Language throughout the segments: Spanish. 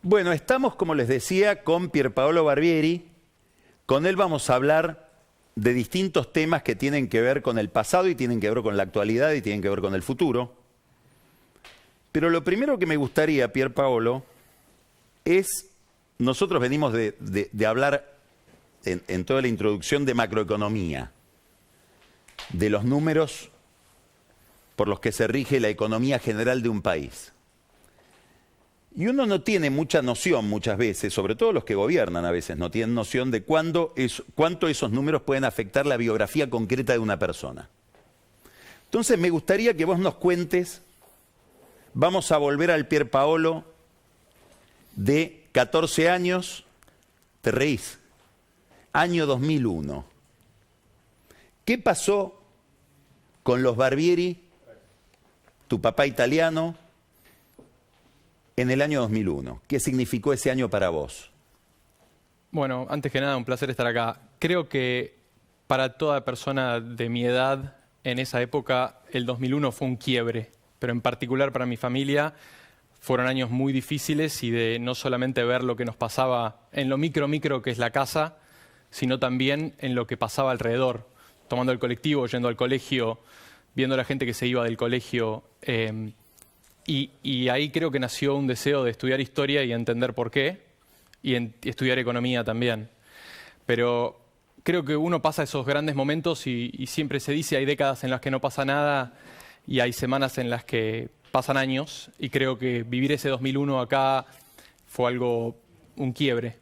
Bueno, estamos, como les decía, con Pierpaolo Barbieri. Con él vamos a hablar de distintos temas que tienen que ver con el pasado y tienen que ver con la actualidad y tienen que ver con el futuro. Pero lo primero que me gustaría, Pierpaolo, es, nosotros venimos de hablar en toda la introducción de macroeconomía, de los números por los que se rige la economía general de un país. Y uno no tiene mucha noción muchas veces, sobre todo los que gobiernan a veces, no tienen noción de cuánto esos números pueden afectar la biografía concreta de una persona. Entonces me gustaría que vos nos cuentes, vamos a volver al Pierpaolo de 14 años, te reís, año 2001. ¿Qué pasó con los Barbieri, tu papá italiano, en el año 2001? ¿Qué significó ese año para vos? Bueno, antes que nada, un placer estar acá. Creo que para toda persona de mi edad, en esa época, el 2001 fue un quiebre. Pero en particular para mi familia, fueron años muy difíciles y de no solamente ver lo que nos pasaba en lo micro que es la casa, sino también en lo que pasaba alrededor. Tomando el colectivo, yendo al colegio, viendo a la gente que se iba del colegio. Y ahí creo que nació un deseo de estudiar historia y entender por qué, y estudiar economía también. Pero creo que uno pasa esos grandes momentos y siempre se dice, hay décadas en las que no pasa nada y hay semanas en las que pasan años, y creo que vivir ese 2001 acá fue un quiebre.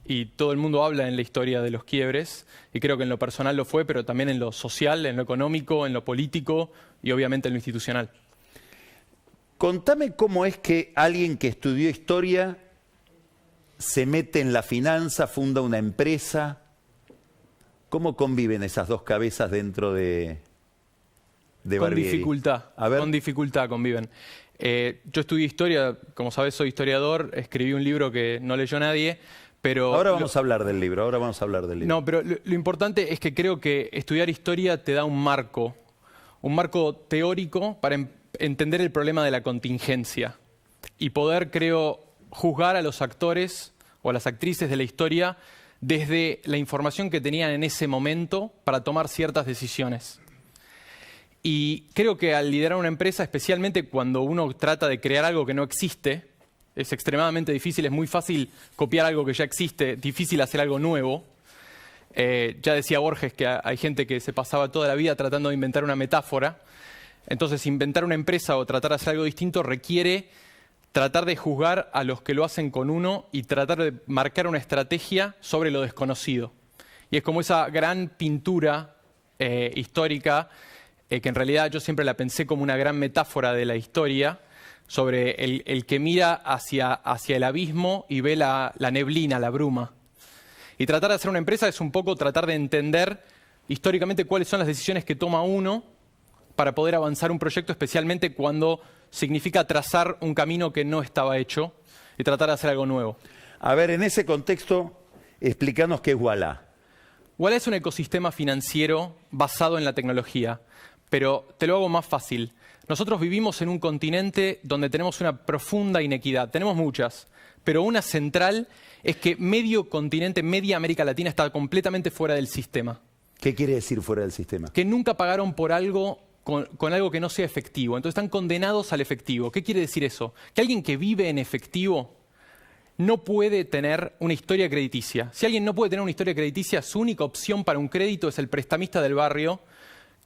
Y todo el mundo habla en la historia de los quiebres, y creo que en lo personal lo fue, pero también en lo social, en lo económico, en lo político y obviamente en lo institucional. Contame cómo es que alguien que estudió historia se mete en la finanza, funda una empresa. ¿Cómo conviven esas dos cabezas dentro de Barbieri? Con dificultad conviven. Yo estudié historia, como sabes soy historiador, escribí un libro que no leyó nadie, pero... Ahora vamos a hablar del libro, No, pero lo importante es que creo que estudiar historia te da un marco teórico para entender el problema de la contingencia y poder, creo, juzgar a los actores o a las actrices de la historia desde la información que tenían en ese momento para tomar ciertas decisiones. Y creo que al liderar una empresa, especialmente cuando uno trata de crear algo que no existe, es extremadamente difícil, es muy fácil copiar algo que ya existe, difícil hacer algo nuevo. Ya decía Borges que hay gente que se pasaba toda la vida tratando de inventar una metáfora. Entonces, inventar una empresa o tratar de hacer algo distinto requiere tratar de juzgar a los que lo hacen con uno y tratar de marcar una estrategia sobre lo desconocido. Y es como esa gran pintura histórica, que en realidad yo siempre la pensé como una gran metáfora de la historia, sobre el que mira hacia el abismo y ve la neblina, la bruma. Y tratar de hacer una empresa es un poco tratar de entender históricamente cuáles son las decisiones que toma uno para poder avanzar un proyecto, especialmente cuando significa trazar un camino que no estaba hecho y tratar de hacer algo nuevo. A ver, en ese contexto, explícanos qué es Ualá. Ualá es un ecosistema financiero basado en la tecnología, pero te lo hago más fácil. Nosotros vivimos en un continente donde tenemos una profunda inequidad. Tenemos muchas, pero una central es que medio continente, media América Latina está completamente fuera del sistema. ¿Qué quiere decir fuera del sistema? Que nunca pagaron por algo con algo que no sea efectivo. Entonces están condenados al efectivo. ¿Qué quiere decir eso? Que alguien que vive en efectivo no puede tener una historia crediticia. Si alguien no puede tener una historia crediticia, su única opción para un crédito es el prestamista del barrio,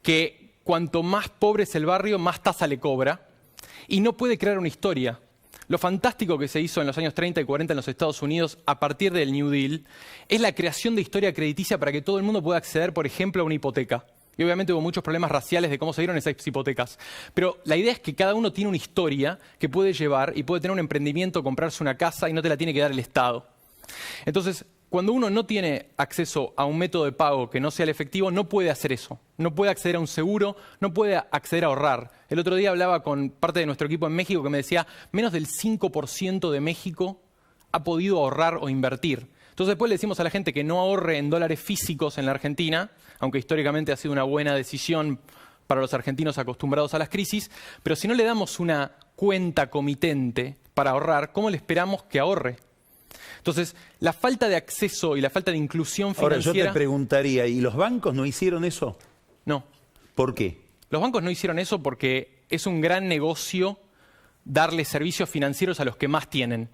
que cuanto más pobre es el barrio, más tasa le cobra, y no puede crear una historia. Lo fantástico que se hizo en los años 30 y 40 en los Estados Unidos a partir del New Deal es la creación de historia crediticia para que todo el mundo pueda acceder, por ejemplo, a una hipoteca. Y obviamente hubo muchos problemas raciales de cómo se dieron esas hipotecas. Pero la idea es que cada uno tiene una historia que puede llevar y puede tener un emprendimiento, comprarse una casa y no te la tiene que dar el Estado. Entonces, cuando uno no tiene acceso a un método de pago que no sea el efectivo, no puede hacer eso. No puede acceder a un seguro, no puede acceder a ahorrar. El otro día hablaba con parte de nuestro equipo en México que me decía, menos del 5% de México ha podido ahorrar o invertir. Entonces después le decimos a la gente que no ahorre en dólares físicos en la Argentina, aunque históricamente ha sido una buena decisión para los argentinos acostumbrados a las crisis, pero si no le damos una cuenta comitente para ahorrar, ¿cómo le esperamos que ahorre? Entonces, la falta de acceso y la falta de inclusión Ahora, financiera... yo te preguntaría, ¿y los bancos no hicieron eso? No. ¿Por qué? Los bancos no hicieron eso porque es un gran negocio darle servicios financieros a los que más tienen.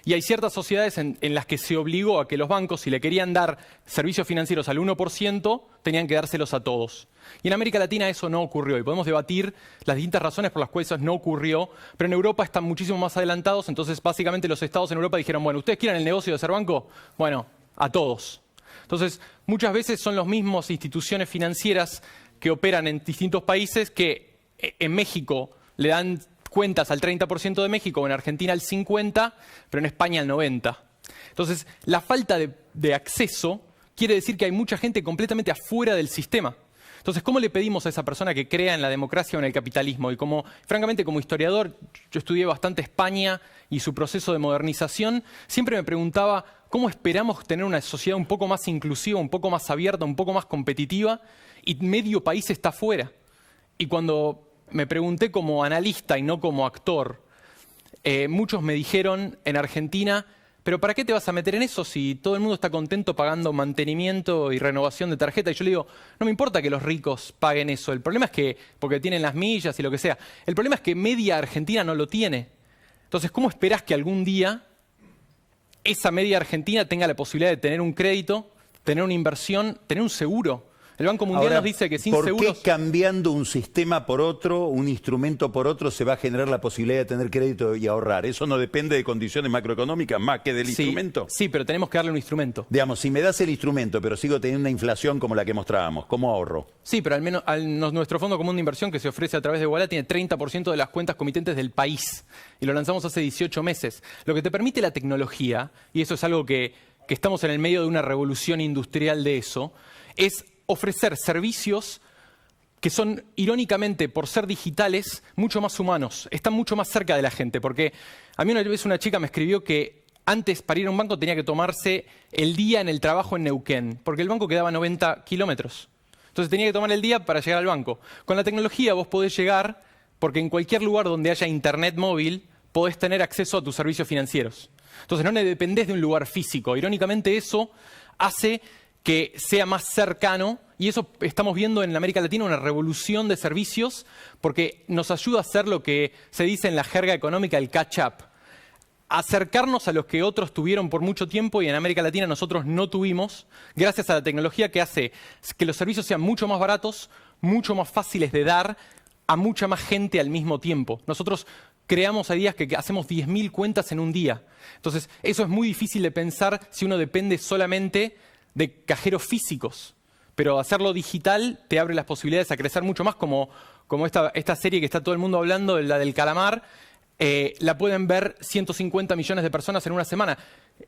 Y hay ciertas sociedades en las que se obligó a que los bancos, si le querían dar servicios financieros al 1%, tenían que dárselos a todos. Y en América Latina eso no ocurrió. Y podemos debatir las distintas razones por las cuales eso no ocurrió. Pero en Europa están muchísimo más adelantados. Entonces, básicamente, los estados en Europa dijeron, bueno, ¿ustedes quieren el negocio de ser banco? Bueno, a todos. Entonces, muchas veces son las mismas instituciones financieras que operan en distintos países que en México le dan cuentas al 30% de México, o en Argentina al 50%, pero en España al 90%. Entonces, la falta de acceso quiere decir que hay mucha gente completamente afuera del sistema. Entonces, ¿cómo le pedimos a esa persona que crea en la democracia o en el capitalismo? Y francamente, como historiador, yo estudié bastante España y su proceso de modernización, siempre me preguntaba cómo esperamos tener una sociedad un poco más inclusiva, un poco más abierta, un poco más competitiva, y medio país está afuera. Y cuando me pregunté como analista y no como actor, muchos me dijeron en Argentina, pero ¿para qué te vas a meter en eso si todo el mundo está contento pagando mantenimiento y renovación de tarjeta? Y yo le digo, no me importa que los ricos paguen eso. El problema es que, porque tienen las millas y lo que sea, el problema es que media Argentina no lo tiene. Entonces, ¿cómo esperás que algún día esa media Argentina tenga la posibilidad de tener un crédito, tener una inversión, tener un seguro? El Banco Mundial nos dice que sin seguros... ¿Por qué cambiando un sistema por otro, un instrumento por otro, se va a generar la posibilidad de tener crédito y ahorrar? ¿Eso no depende de condiciones macroeconómicas más que del instrumento? Sí, pero tenemos que darle un instrumento. Digamos, si me das el instrumento, pero sigo teniendo una inflación como la que mostrábamos, ¿cómo ahorro? Sí, pero al menos nuestro Fondo Común de Inversión que se ofrece a través de Ualá tiene 30% de las cuentas comitentes del país. Y lo lanzamos hace 18 meses. Lo que te permite la tecnología, y eso es algo que estamos en el medio de una revolución industrial de eso, es ofrecer servicios que son, irónicamente, por ser digitales, mucho más humanos. Están mucho más cerca de la gente. Porque a mí una vez una chica me escribió que antes para ir a un banco tenía que tomarse el día en el trabajo en Neuquén, porque el banco quedaba a 90 kilómetros. Entonces tenía que tomar el día para llegar al banco. Con la tecnología vos podés llegar, porque en cualquier lugar donde haya internet móvil, podés tener acceso a tus servicios financieros. Entonces no dependés de un lugar físico. Irónicamente eso hace que sea más cercano, y eso estamos viendo en América Latina, una revolución de servicios, porque nos ayuda a hacer lo que se dice en la jerga económica, el catch-up. Acercarnos a los que otros tuvieron por mucho tiempo y en América Latina nosotros no tuvimos, gracias a la tecnología que hace que los servicios sean mucho más baratos, mucho más fáciles de dar a mucha más gente al mismo tiempo. Nosotros creamos días que hacemos 10.000 cuentas en un día. Entonces, eso es muy difícil de pensar si uno depende solamente de cajeros físicos, pero hacerlo digital te abre las posibilidades a crecer mucho más, como esta serie que está todo el mundo hablando, la del calamar, la pueden ver 150 millones de personas en una semana.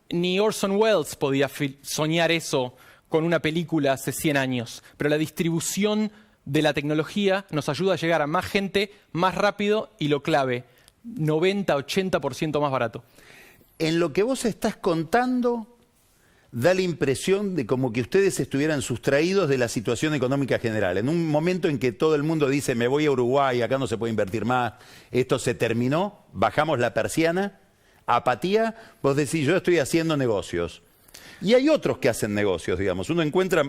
Ni Orson Welles podía soñar eso con una película hace 100 años, pero la distribución de la tecnología nos ayuda a llegar a más gente más rápido y lo clave, 90-80% más barato. En lo que vos estás contando, da la impresión de como que ustedes estuvieran sustraídos de la situación económica general. En un momento en que todo el mundo dice, me voy a Uruguay, acá no se puede invertir más, esto se terminó, bajamos la persiana, apatía, vos decís, yo estoy haciendo negocios. Y hay otros que hacen negocios, digamos. Uno encuentra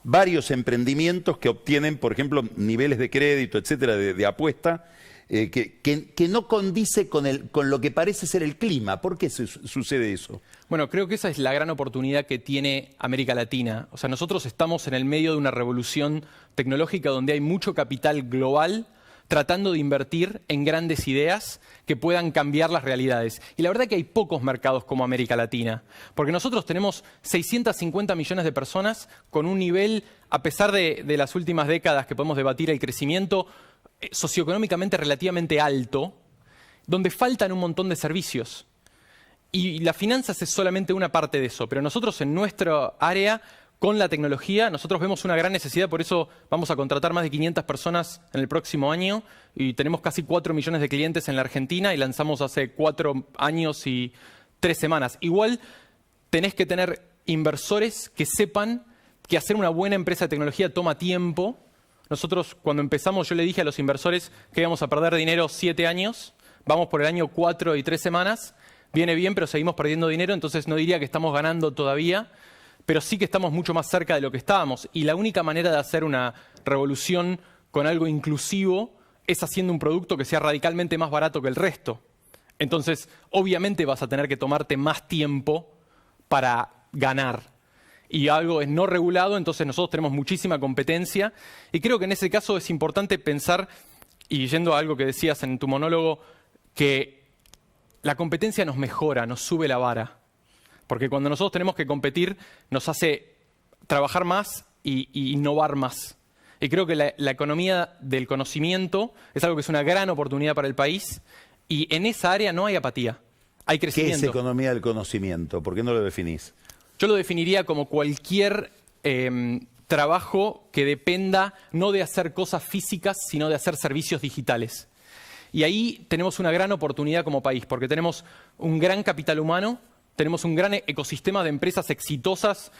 varios emprendimientos que obtienen, por ejemplo, niveles de crédito, etcétera, de apuesta, que no condice con lo que parece ser el clima. ¿Por qué sucede eso? Bueno, creo que esa es la gran oportunidad que tiene América Latina. O sea, nosotros estamos en el medio de una revolución tecnológica donde hay mucho capital global tratando de invertir en grandes ideas que puedan cambiar las realidades. Y la verdad que hay pocos mercados como América Latina, porque nosotros tenemos 650 millones de personas con un nivel, a pesar de las últimas décadas que podemos debatir el crecimiento, socioeconómicamente relativamente alto, donde faltan un montón de servicios. Y las finanzas es solamente una parte de eso, pero nosotros en nuestra área, con la tecnología, nosotros vemos una gran necesidad, por eso vamos a contratar más de 500 personas en el próximo año y tenemos casi 4 millones de clientes en la Argentina y lanzamos hace 4 años y 3 semanas. Igual tenés que tener inversores que sepan que hacer una buena empresa de tecnología toma tiempo. Nosotros cuando empezamos yo le dije a los inversores que íbamos a perder dinero 7 años, Vamos por el año 4 y 3 semanas. Viene bien, pero seguimos perdiendo dinero, entonces no diría que estamos ganando todavía, pero sí que estamos mucho más cerca de lo que estábamos. Y la única manera de hacer una revolución con algo inclusivo es haciendo un producto que sea radicalmente más barato que el resto. Entonces, obviamente vas a tener que tomarte más tiempo para ganar. Y algo es no regulado, entonces nosotros tenemos muchísima competencia. Y creo que en ese caso es importante pensar, y yendo a algo que decías en tu monólogo, que la competencia nos mejora, nos sube la vara. Porque cuando nosotros tenemos que competir, nos hace trabajar más e innovar más. Y creo que la economía del conocimiento es algo que es una gran oportunidad para el país. Y en esa área no hay apatía, hay ¿Qué crecimiento. es economía del conocimiento? ¿Por qué no lo definís? Yo lo definiría como cualquier trabajo que dependa no de hacer cosas físicas, sino de hacer servicios digitales. Y ahí tenemos una gran oportunidad como país, porque tenemos un gran capital humano, tenemos un gran ecosistema de empresas exitosas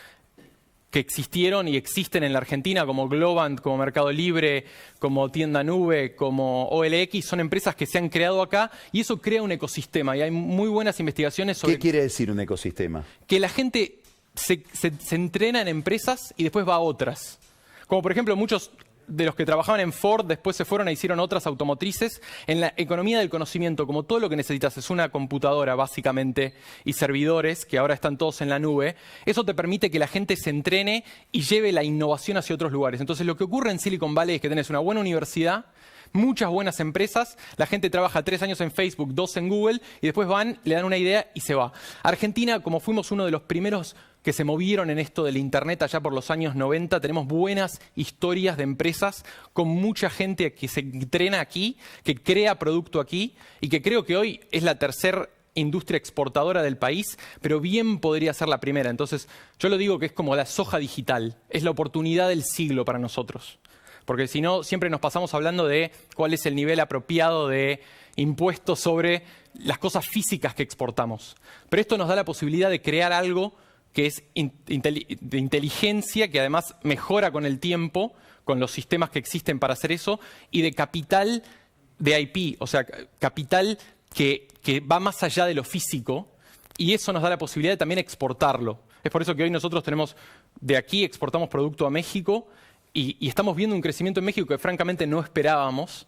que existieron y existen en la Argentina, como Globant, como Mercado Libre, como Tienda Nube, como OLX. Son empresas que se han creado acá y eso crea un ecosistema. Y hay muy buenas investigaciones sobre ¿Qué quiere decir un ecosistema? que la gente se entrena en empresas y después va a otras. Como por ejemplo muchos de los que trabajaban en Ford después se fueron e hicieron otras automotrices. En la economía del conocimiento, como todo lo que necesitas es una computadora básicamente y servidores, que ahora están todos en la nube, eso te permite que la gente se entrene y lleve la innovación hacia otros lugares. Entonces lo que ocurre en Silicon Valley es que tenés una buena universidad, muchas buenas empresas, la gente trabaja 3 años en Facebook, 2 en Google y después van, le dan una idea y se va. Argentina, como fuimos uno de los primeros que se movieron en esto del Internet allá por los años 90, tenemos buenas historias de empresas con mucha gente que se entrena aquí, que crea producto aquí y que creo que hoy es la tercera industria exportadora del país, pero bien podría ser la primera. Entonces, yo lo digo que es como la soja digital, es la oportunidad del siglo para nosotros. Porque si no, siempre nos pasamos hablando de cuál es el nivel apropiado de impuestos sobre las cosas físicas que exportamos. Pero esto nos da la posibilidad de crear algo que es de inteligencia, que además mejora con el tiempo, con los sistemas que existen para hacer eso, y de capital de IP, o sea, capital que va más allá de lo físico, y eso nos da la posibilidad de también exportarlo. Es por eso que hoy nosotros tenemos, de aquí exportamos producto a México, y estamos viendo un crecimiento en México que francamente no esperábamos.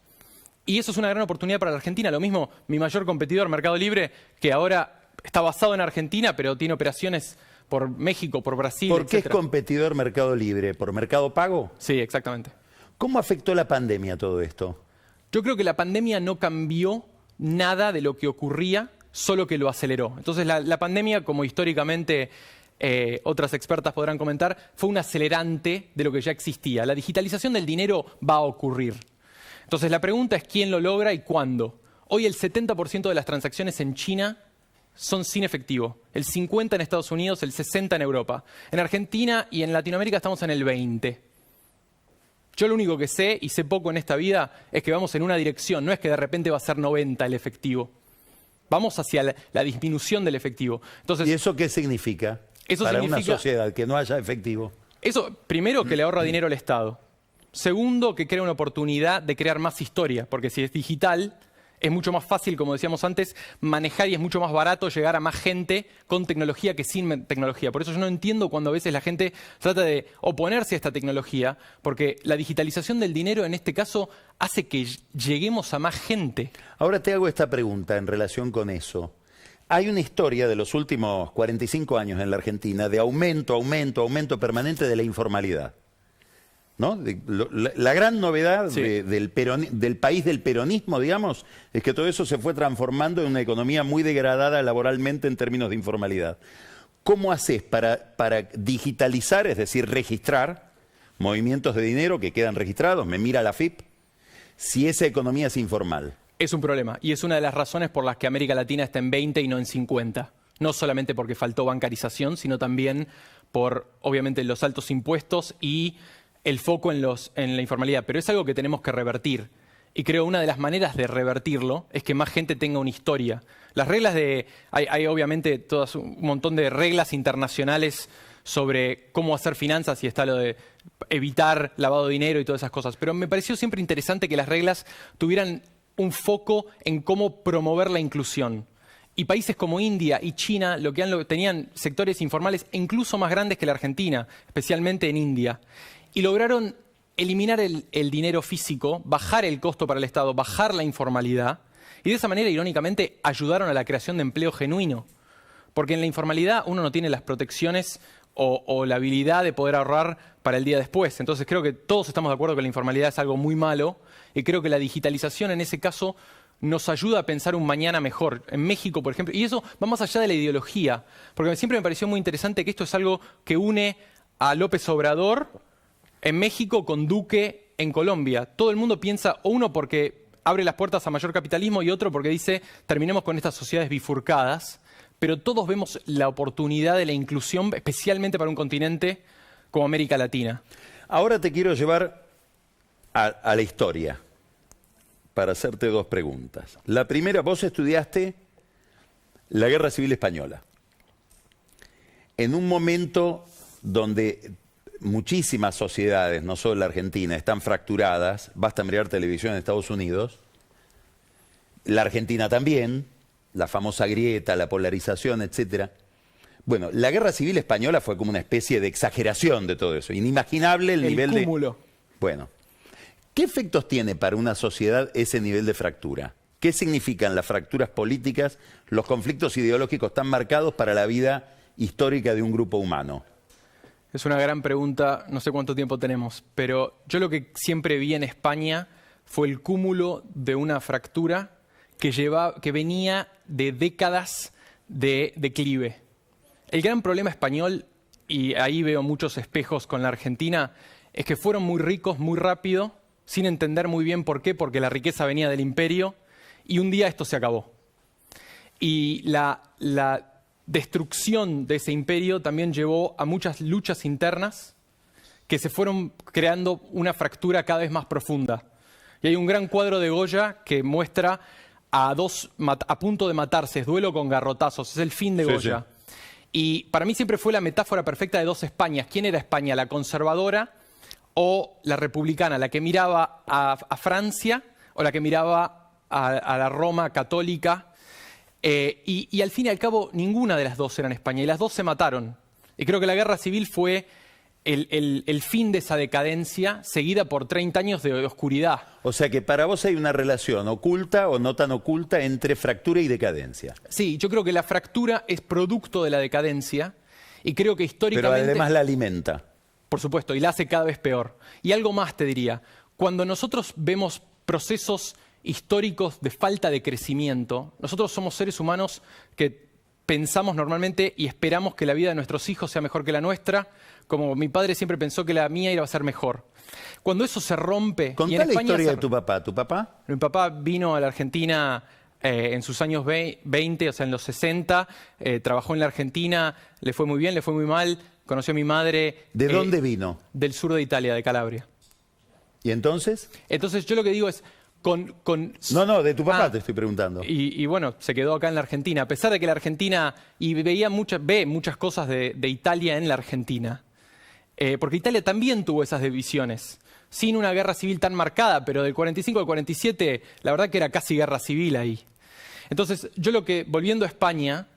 Y eso es una gran oportunidad para la Argentina. Lo mismo, mi mayor competidor, Mercado Libre, que ahora está basado en Argentina, pero tiene operaciones por México, por Brasil, ¿Por qué es etcétera. competidor Mercado Libre? ¿Por Mercado Pago? Sí, exactamente. ¿Cómo afectó la pandemia todo esto? Yo creo que la pandemia no cambió nada de lo que ocurría, solo que lo aceleró. Entonces la pandemia, como históricamente otras expertas podrán comentar, fue un acelerante de lo que ya existía. La digitalización del dinero va a ocurrir. Entonces la pregunta es quién lo logra y cuándo. Hoy el 70% de las transacciones en China son sin efectivo. El 50% en Estados Unidos, el 60% en Europa. En Argentina y en Latinoamérica estamos en el 20%. Yo lo único que sé, y sé poco en esta vida, es que vamos en una dirección. No es que de repente va a ser 90 el efectivo. Vamos hacia la disminución del efectivo. Entonces, ¿Y eso qué significa eso para significa, una sociedad que no haya efectivo? Eso, primero, que le ahorra dinero al Estado. Segundo, que crea una oportunidad de crear más historia, porque si es digital, es mucho más fácil, como decíamos antes, manejar y es mucho más barato llegar a más gente con tecnología que sin tecnología. Por eso yo no entiendo cuando a veces la gente trata de oponerse a esta tecnología, porque la digitalización del dinero en este caso hace que lleguemos a más gente. Ahora te hago esta pregunta en relación con eso. Hay una historia de los últimos 45 años en la Argentina de aumento permanente de la informalidad. ¿No? La gran novedad Sí. del país del peronismo, digamos, es que todo eso se fue transformando en una economía muy degradada laboralmente en términos de informalidad. ¿Cómo haces para digitalizar, es decir, registrar movimientos de dinero que quedan registrados, me mira la AFIP, si esa economía es informal? Es un problema y es una de las razones por las que América Latina está en 20 y no en 50. No solamente porque faltó bancarización, sino también por, obviamente, los altos impuestos y el foco en la informalidad. Pero es algo que tenemos que revertir. Y creo una de las maneras de revertirlo es que más gente tenga una historia. Las reglas hay obviamente un montón de reglas internacionales sobre cómo hacer finanzas y está lo de evitar lavado de dinero y todas esas cosas. Pero me pareció siempre interesante que las reglas tuvieran un foco en cómo promover la inclusión. Y países como India y China tenían sectores informales incluso más grandes que la Argentina, especialmente en India. Y lograron eliminar el dinero físico, bajar el costo para el Estado, bajar la informalidad. Y de esa manera, irónicamente, ayudaron a la creación de empleo genuino. Porque en la informalidad uno no tiene las protecciones o la habilidad de poder ahorrar para el día después. Entonces creo que todos estamos de acuerdo que la informalidad es algo muy malo. Y creo que la digitalización en ese caso nos ayuda a pensar un mañana mejor. En México, por ejemplo, y eso va más allá de la ideología, porque siempre me pareció muy interesante que esto es algo que une a López Obrador en México con Duque en Colombia. Todo el mundo piensa, o uno porque abre las puertas a mayor capitalismo y otro porque dice, terminemos con estas sociedades bifurcadas, pero todos vemos la oportunidad de la inclusión, especialmente para un continente como América Latina. Ahora te quiero llevar a la historia, para hacerte dos preguntas. La primera, vos estudiaste la Guerra Civil Española. En un momento donde muchísimas sociedades, no solo la Argentina, están fracturadas, basta mirar televisión en Estados Unidos, la Argentina también, la famosa grieta, la polarización, etc. Bueno, la Guerra Civil Española fue como una especie de exageración de todo eso, inimaginable el nivel de... cúmulo. Bueno. ¿Qué efectos tiene para una sociedad ese nivel de fractura? ¿Qué significan las fracturas políticas, los conflictos ideológicos tan marcados para la vida histórica de un grupo humano? Es una gran pregunta, no sé cuánto tiempo tenemos, pero yo lo que siempre vi en España fue el cúmulo de una fractura que venía de décadas de declive. El gran problema español, y ahí veo muchos espejos con la Argentina, es que fueron muy ricos muy rápido, sin entender muy bien por qué, porque la riqueza venía del imperio, y un día esto se acabó. Y la destrucción de ese imperio también llevó a muchas luchas internas que se fueron creando una fractura cada vez más profunda. Y hay un gran cuadro de Goya que muestra a dos a punto de matarse, es duelo con garrotazos, es el fin de Goya. Sí. Y para mí siempre fue la metáfora perfecta de dos Españas. ¿Quién era España? ¿La conservadora o la republicana, la que miraba a Francia o la que miraba a la Roma católica? Y al fin y al cabo ninguna de las dos eran España y las dos se mataron. Y creo que la guerra civil fue el fin de esa decadencia seguida por 30 años de oscuridad. O sea que para vos hay una relación oculta o no tan oculta entre fractura y decadencia. Sí, yo creo que la fractura es producto de la decadencia y creo que históricamente... Pero además la alimenta. Por supuesto, y la hace cada vez peor. Y algo más te diría, cuando nosotros vemos procesos históricos de falta de crecimiento, nosotros somos seres humanos que pensamos normalmente y esperamos que la vida de nuestros hijos sea mejor que la nuestra, como mi padre siempre pensó que la mía iba a ser mejor. Cuando eso se rompe... Contá la historia de tu papá. ¿Tu papá? Mi papá vino a la Argentina en sus años 20, o sea, en los 60, trabajó en la Argentina, le fue muy bien, le fue muy mal, conoció a mi madre... ¿De dónde vino? Del sur de Italia, de Calabria. ¿Y entonces? Entonces yo lo que digo es... No, de tu papá te estoy preguntando. Y bueno, se quedó acá en la Argentina. A pesar de que la Argentina... Y ve muchas cosas de Italia en la Argentina. Porque Italia también tuvo esas divisiones. Sin una guerra civil tan marcada, pero del 45 al 47, la verdad que era casi guerra civil ahí. Entonces, volviendo a España,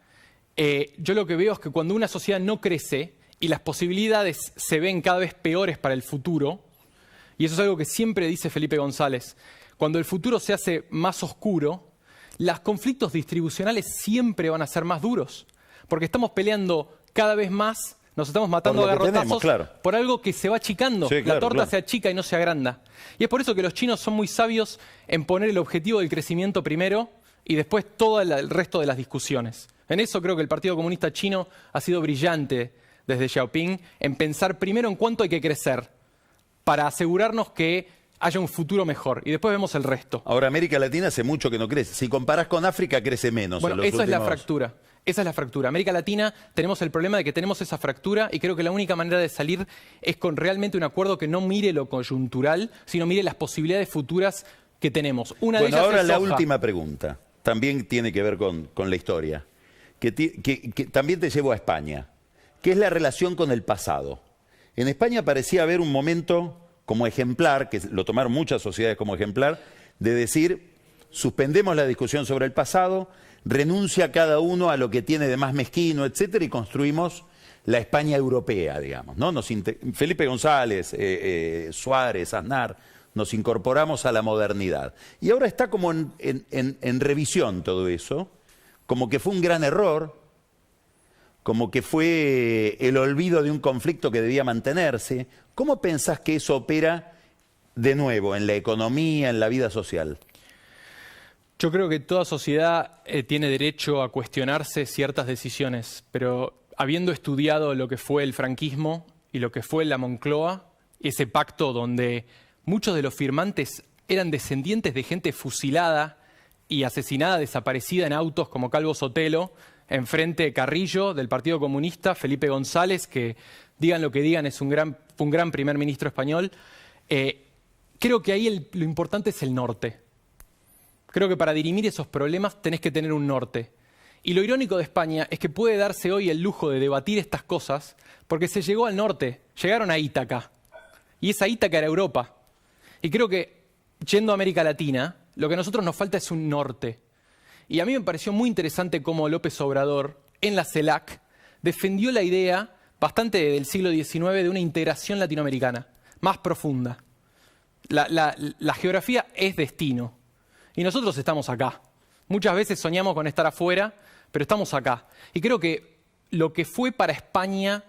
yo lo que veo es que cuando una sociedad no crece y las posibilidades se ven cada vez peores para el futuro, y eso es algo que siempre dice Felipe González, cuando el futuro se hace más oscuro, los conflictos distribucionales siempre van a ser más duros, porque estamos peleando cada vez más, nos estamos matando a garrotazos por algo que se va achicando. Sí, la torta se achica y no se agranda. Y es por eso que los chinos son muy sabios en poner el objetivo del crecimiento primero y después todo el resto de las discusiones. En eso creo que el Partido Comunista Chino ha sido brillante desde Xiaoping en pensar primero en cuánto hay que crecer para asegurarnos que haya un futuro mejor y después vemos el resto. Ahora, América Latina hace mucho que no crece. Si comparás con África, crece menos. Bueno, esa es la fractura. Esa es la fractura. América Latina tenemos el problema de que tenemos esa fractura y creo que la única manera de salir es con realmente un acuerdo que no mire lo coyuntural, sino mire las posibilidades futuras que tenemos. Una de ellas ahora es la soja. Última pregunta. También tiene que ver con la historia. Que también te llevo a España. ¿Qué es la relación con el pasado? En España parecía haber un momento como ejemplar, que lo tomaron muchas sociedades como ejemplar, de decir, suspendemos la discusión sobre el pasado, renuncia cada uno a lo que tiene de más mezquino, etcétera, y construimos la España europea, digamos, ¿no? Felipe González, Suárez, Aznar, nos incorporamos a la modernidad. Y ahora está como en revisión todo eso, como que fue un gran error, como que fue el olvido de un conflicto que debía mantenerse. ¿Cómo pensás que eso opera de nuevo en la economía, en la vida social? Yo creo que toda sociedad tiene derecho a cuestionarse ciertas decisiones, pero habiendo estudiado lo que fue el franquismo y lo que fue la Moncloa, ese pacto donde muchos de los firmantes eran descendientes de gente fusilada y asesinada, desaparecida en autos como Calvo Sotelo, enfrente Carrillo del Partido Comunista, Felipe González, que digan lo que digan, fue un gran primer ministro español. Creo que ahí lo importante es el norte. Creo que para dirimir esos problemas tenés que tener un norte. Y lo irónico de España es que puede darse hoy el lujo de debatir estas cosas porque se llegó al norte, llegaron a Ítaca. Y esa Ítaca era Europa. Y creo que, yendo a América Latina, lo que a nosotros nos falta es un norte. Y a mí me pareció muy interesante cómo López Obrador, en la CELAC, defendió la idea, bastante del siglo XIX, de una integración latinoamericana, más profunda. La geografía es destino. Y nosotros estamos acá. Muchas veces soñamos con estar afuera, pero estamos acá. Y creo que lo que fue para España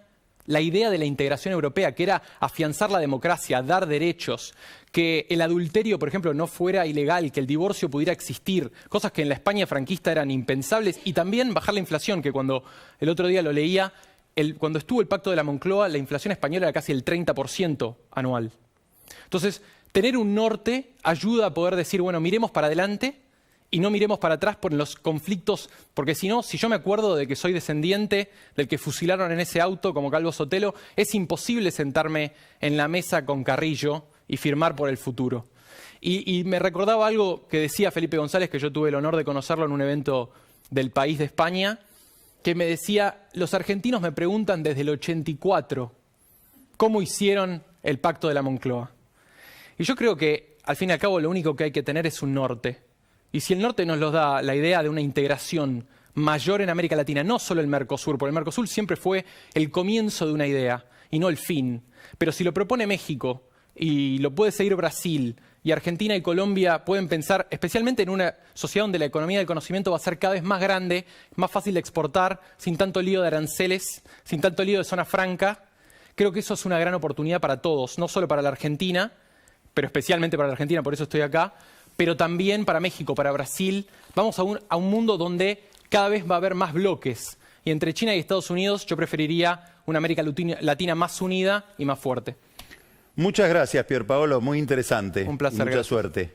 la idea de la integración europea, que era afianzar la democracia, dar derechos, que el adulterio, por ejemplo, no fuera ilegal, que el divorcio pudiera existir, cosas que en la España franquista eran impensables, y también bajar la inflación, que cuando el otro día lo leía, cuando estuvo el Pacto de la Moncloa, la inflación española era casi el 30% anual. Entonces, tener un norte ayuda a poder decir, bueno, miremos para adelante y no miremos para atrás por los conflictos, porque si no, si yo me acuerdo de que soy descendiente del que fusilaron en ese auto como Calvo Sotelo, es imposible sentarme en la mesa con Carrillo y firmar por el futuro. Y me recordaba algo que decía Felipe González, que yo tuve el honor de conocerlo en un evento del País de España, que me decía, los argentinos me preguntan desde el 84 cómo hicieron el Pacto de la Moncloa. Y yo creo que, al fin y al cabo, lo único que hay que tener es un norte. Y si el norte nos lo da la idea de una integración mayor en América Latina, no solo el Mercosur, porque el Mercosur siempre fue el comienzo de una idea y no el fin. Pero si lo propone México y lo puede seguir Brasil y Argentina y Colombia pueden pensar, especialmente en una sociedad donde la economía del conocimiento va a ser cada vez más grande, más fácil de exportar, sin tanto lío de aranceles, sin tanto lío de zona franca, creo que eso es una gran oportunidad para todos, no solo para la Argentina, pero especialmente para la Argentina, por eso estoy acá, pero también para México, para Brasil. Vamos a un mundo donde cada vez va a haber más bloques. Y entre China y Estados Unidos yo preferiría una América Latina más unida y más fuerte. Muchas gracias, Pierpaolo, muy interesante. Un placer. Mucha suerte.